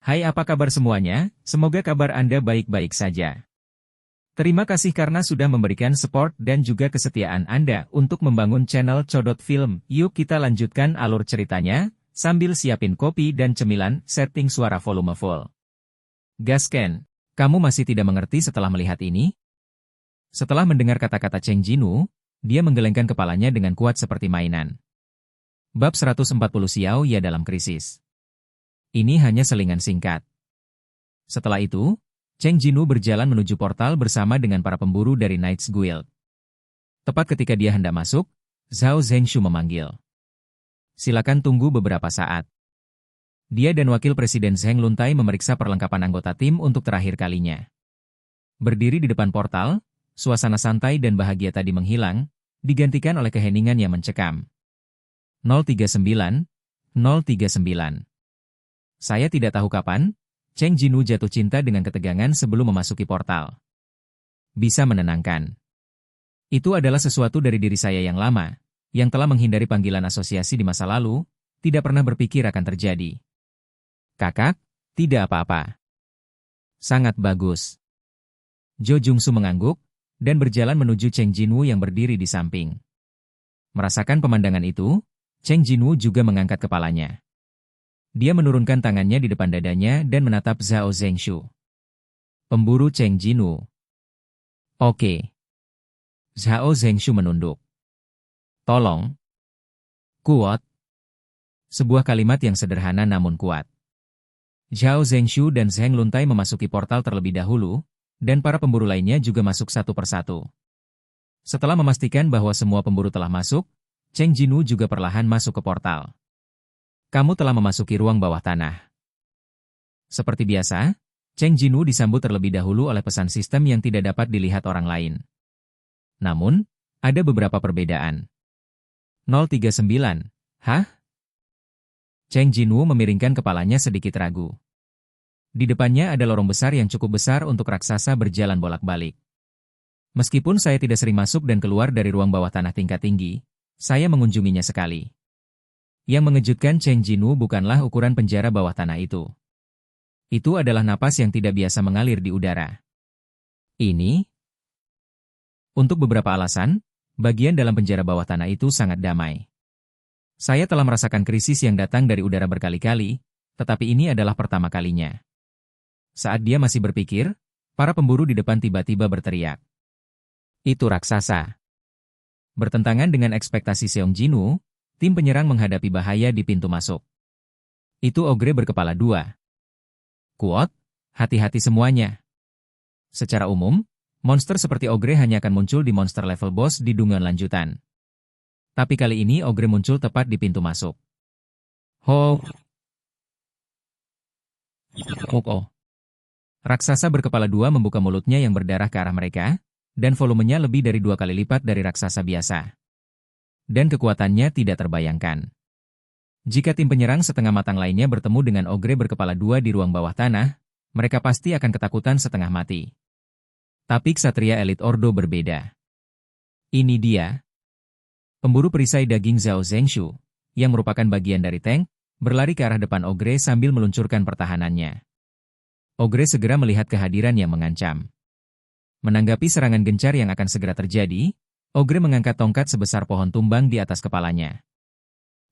Hai, apa kabar semuanya? Semoga kabar Anda baik-baik saja. Terima kasih karena sudah memberikan support dan juga kesetiaan Anda untuk membangun channel Codot Film. Yuk kita lanjutkan alur ceritanya, sambil siapin kopi dan cemilan, setting suara volume full. Gasken, kamu masih tidak mengerti setelah melihat ini? Setelah mendengar kata-kata Cheng Jinu, dia menggelengkan kepalanya dengan kuat seperti mainan. Bab 140 Xiao Ya dalam krisis. Ini hanya selingan singkat. Setelah itu, Cheng Jinu berjalan menuju portal bersama dengan para pemburu dari Knights Guild. Tepat ketika dia hendak masuk, Zhao Zhengshu memanggil. Silakan tunggu beberapa saat. Dia dan Wakil Presiden Zheng Luntai memeriksa perlengkapan anggota tim untuk terakhir kalinya. Berdiri di depan portal, suasana santai dan bahagia tadi menghilang, digantikan oleh keheningan yang mencekam. 039, 039. Saya tidak tahu kapan, Cheng Jinu jatuh cinta dengan ketegangan sebelum memasuki portal. Bisa menenangkan. Itu adalah sesuatu dari diri saya yang lama, yang telah menghindari panggilan asosiasi di masa lalu, tidak pernah berpikir akan terjadi. Kakak, tidak apa-apa. Sangat bagus. Jo Jungsu mengangguk, dan berjalan menuju Cheng Jinwoo yang berdiri di samping. Merasakan pemandangan itu, Cheng Jinwoo juga mengangkat kepalanya. Dia menurunkan tangannya di depan dadanya dan menatap Zhao Zhengshu. Pemburu Cheng Jinwoo. Oke. Zhao Zhengshu menunduk. Tolong. Kuat. Sebuah kalimat yang sederhana namun kuat. Zhao Zhengshu dan Zheng Luntai memasuki portal terlebih dahulu, dan para pemburu lainnya juga masuk satu persatu. Setelah memastikan bahwa semua pemburu telah masuk, Cheng Jinwoo juga perlahan masuk ke portal. Kamu telah memasuki ruang bawah tanah. Seperti biasa, Cheng Jinwoo disambut terlebih dahulu oleh pesan sistem yang tidak dapat dilihat orang lain. Namun, ada beberapa perbedaan. 039, hah? Cheng Jinwoo memiringkan kepalanya sedikit ragu. Di depannya ada lorong besar yang cukup besar untuk raksasa berjalan bolak-balik. Meskipun saya tidak sering masuk dan keluar dari ruang bawah tanah tingkat tinggi, saya mengunjunginya sekali. Yang mengejutkan Cheng Jinwoo bukanlah ukuran penjara bawah tanah itu. Itu adalah napas yang tidak biasa mengalir di udara. Ini, untuk beberapa alasan, bagian dalam penjara bawah tanah itu sangat damai. Saya telah merasakan krisis yang datang dari udara berkali-kali, tetapi ini adalah pertama kalinya. Saat dia masih berpikir, para pemburu di depan tiba-tiba berteriak. Itu raksasa. Bertentangan dengan ekspektasi Seong Jinwoo, tim penyerang menghadapi bahaya di pintu masuk. Itu ogre berkepala dua. Kuat, hati-hati semuanya. Secara umum, monster seperti ogre hanya akan muncul di monster level boss di dungeon lanjutan. Tapi kali ini ogre muncul tepat di pintu masuk. Ho! Oh. Raksasa berkepala dua membuka mulutnya yang berdarah ke arah mereka, dan volumenya lebih dari 2 kali lipat dari raksasa biasa. Dan kekuatannya tidak terbayangkan. Jika tim penyerang setengah matang lainnya bertemu dengan ogre berkepala dua di ruang bawah tanah, mereka pasti akan ketakutan setengah mati. Tapi ksatria elit Ordo berbeda. Ini dia. Pemburu perisai daging Zhao Zhengshu, yang merupakan bagian dari tank, berlari ke arah depan ogre sambil meluncurkan pertahanannya. Ogre segera melihat kehadiran yang mengancam. Menanggapi serangan gencar yang akan segera terjadi, ogre mengangkat tongkat sebesar pohon tumbang di atas kepalanya.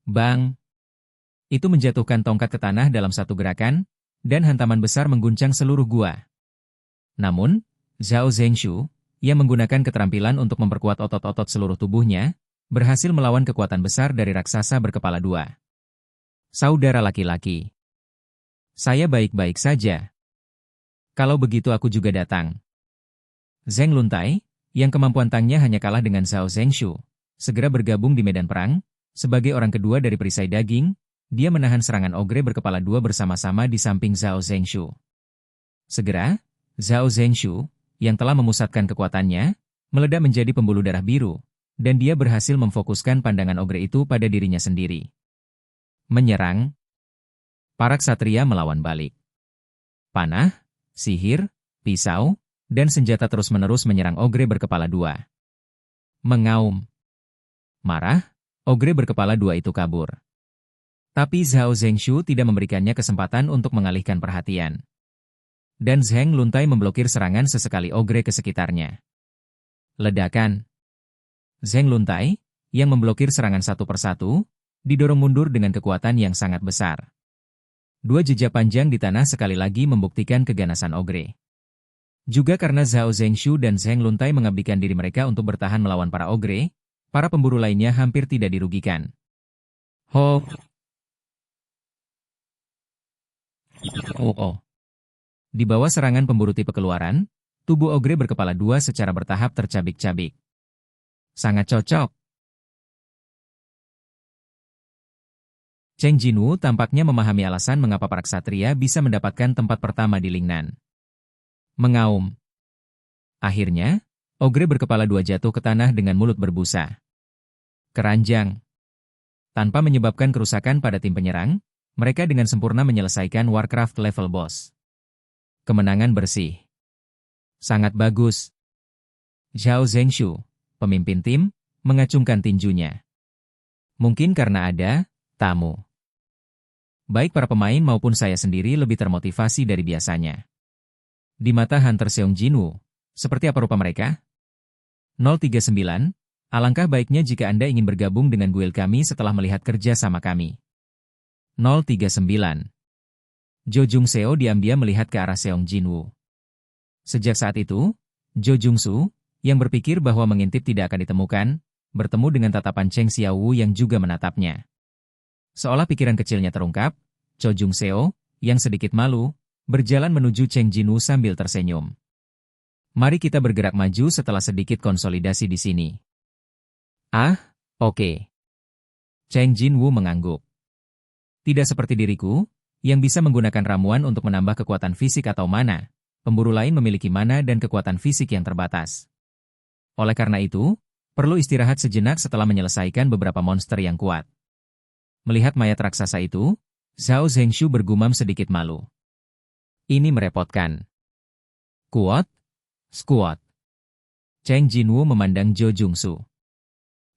Bang! Itu menjatuhkan tongkat ke tanah dalam satu gerakan, dan hantaman besar mengguncang seluruh gua. Namun, Zhao Zhengshu, yang menggunakan keterampilan untuk memperkuat otot-otot seluruh tubuhnya, berhasil melawan kekuatan besar dari raksasa berkepala dua. Saudara laki-laki. Saya baik-baik saja. Kalau begitu aku juga datang. Zheng Luntai, yang kemampuan tanknya hanya kalah dengan Zhao Zhengshu, segera bergabung di medan perang. Sebagai orang kedua dari perisai daging, dia menahan serangan ogre berkepala dua bersama-sama di samping Zhao Zhengshu. Segera, Zhao Zhengshu, yang telah memusatkan kekuatannya, meledak menjadi pembuluh darah biru, dan dia berhasil memfokuskan pandangan ogre itu pada dirinya sendiri. Menyerang. Para ksatria melawan balik. Panah, sihir, pisau, dan senjata terus-menerus menyerang ogre berkepala dua. Mengaum. Marah, ogre berkepala dua itu kabur. Tapi Zhao Zhengshu tidak memberikannya kesempatan untuk mengalihkan perhatian. Dan Zheng Luntai memblokir serangan sesekali ogre ke sekitarnya. Ledakan. Zheng Luntai, yang memblokir serangan satu persatu, didorong mundur dengan kekuatan yang sangat besar. Dua jejak panjang di tanah sekali lagi membuktikan keganasan ogre. Juga karena Zhao Zhengshu dan Zheng Luntai mengabdikan diri mereka untuk bertahan melawan para ogre, para pemburu lainnya hampir tidak dirugikan. Ho! Oh. Di bawah serangan pemburu tipe keluaran, tubuh ogre berkepala dua secara bertahap tercabik-cabik. Sangat cocok. Cheng Jinwu tampaknya memahami alasan mengapa para ksatria bisa mendapatkan tempat pertama di Lingnan. Mengaum. Akhirnya, ogre berkepala dua jatuh ke tanah dengan mulut berbusa. Keranjang. Tanpa menyebabkan kerusakan pada tim penyerang, mereka dengan sempurna menyelesaikan Warcraft level boss. Kemenangan bersih. Sangat bagus. Zhao Zhengshu, pemimpin tim, mengacungkan tinjunya. Mungkin karena ada tamu. Baik para pemain maupun saya sendiri lebih termotivasi dari biasanya. Di mata Hunter Seong Jinwoo, seperti apa rupa mereka? 039, alangkah baiknya jika Anda ingin bergabung dengan guild kami setelah melihat kerja sama kami. 039. Jo Jung Seo diam-diam melihat ke arah Seong Jinwoo. Sejak saat itu, Jo Jung Soo, yang berpikir bahwa mengintip tidak akan ditemukan, bertemu dengan tatapan Cheng Xiaowu yang juga menatapnya. Seolah pikiran kecilnya terungkap, Jo Jung Seo, yang sedikit malu, berjalan menuju Cheng Jinwoo sambil tersenyum. Mari kita bergerak maju setelah sedikit konsolidasi di sini. Ah, oke. Cheng Jinwoo mengangguk. Tidak seperti diriku, yang bisa menggunakan ramuan untuk menambah kekuatan fisik atau mana, pemburu lain memiliki mana dan kekuatan fisik yang terbatas. Oleh karena itu, perlu istirahat sejenak setelah menyelesaikan beberapa monster yang kuat. Melihat mayat raksasa itu, Zhao Zhengshu bergumam sedikit malu. Ini merepotkan. Kuat? Squat. Cheng Jinwoo memandang Jo Jung Soo.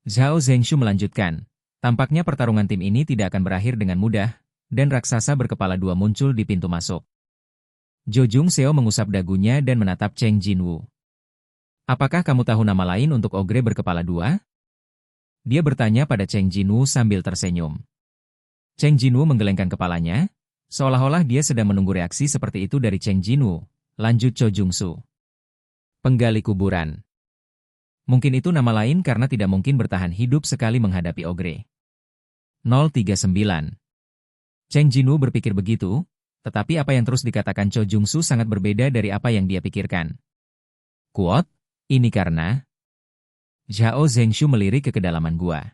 Zhao Zhengshu melanjutkan, tampaknya pertarungan tim ini tidak akan berakhir dengan mudah, dan raksasa berkepala dua muncul di pintu masuk. Jo Jung Seo mengusap dagunya dan menatap Cheng Jinwoo. Apakah kamu tahu nama lain untuk ogre berkepala dua? Dia bertanya pada Cheng Jinwoo sambil tersenyum. Cheng Jinwoo menggelengkan kepalanya, seolah-olah dia sedang menunggu reaksi seperti itu dari Cheng Jinwoo. Lanjut Jo Jung Soo. Penggali kuburan. Mungkin itu nama lain karena tidak mungkin bertahan hidup sekali menghadapi ogre. 039. Cheng Jinwoo berpikir begitu, tetapi apa yang terus dikatakan Cho Jung Soo sangat berbeda dari apa yang dia pikirkan. Kuat, ini karena... Zhao Zhengshu melirik ke kedalaman gua.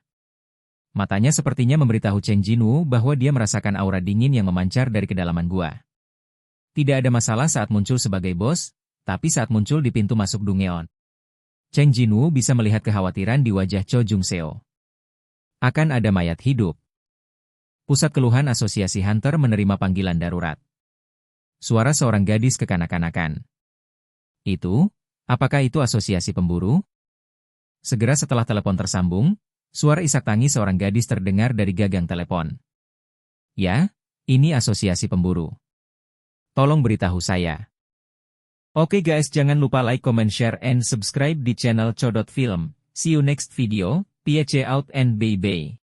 Matanya sepertinya memberitahu Cheng Jinwoo bahwa dia merasakan aura dingin yang memancar dari kedalaman gua. Tidak ada masalah saat muncul sebagai bos, tapi saat muncul di pintu masuk Dungeon. Cheng Jinwoo bisa melihat kekhawatiran di wajah Cho Jung Seo. Akan ada mayat hidup. Pusat Keluhan Asosiasi Hunter menerima panggilan darurat. Suara seorang gadis kekanak-kanakan. Itu, apakah itu asosiasi pemburu? Segera setelah telepon tersambung, suara isak tangis seorang gadis terdengar dari gagang telepon. Ya, ini asosiasi pemburu. Tolong beritahu saya. Oke guys, jangan lupa like, comment, share, and subscribe di channel Cho.Film. See you next video, PHC out and bye-bye.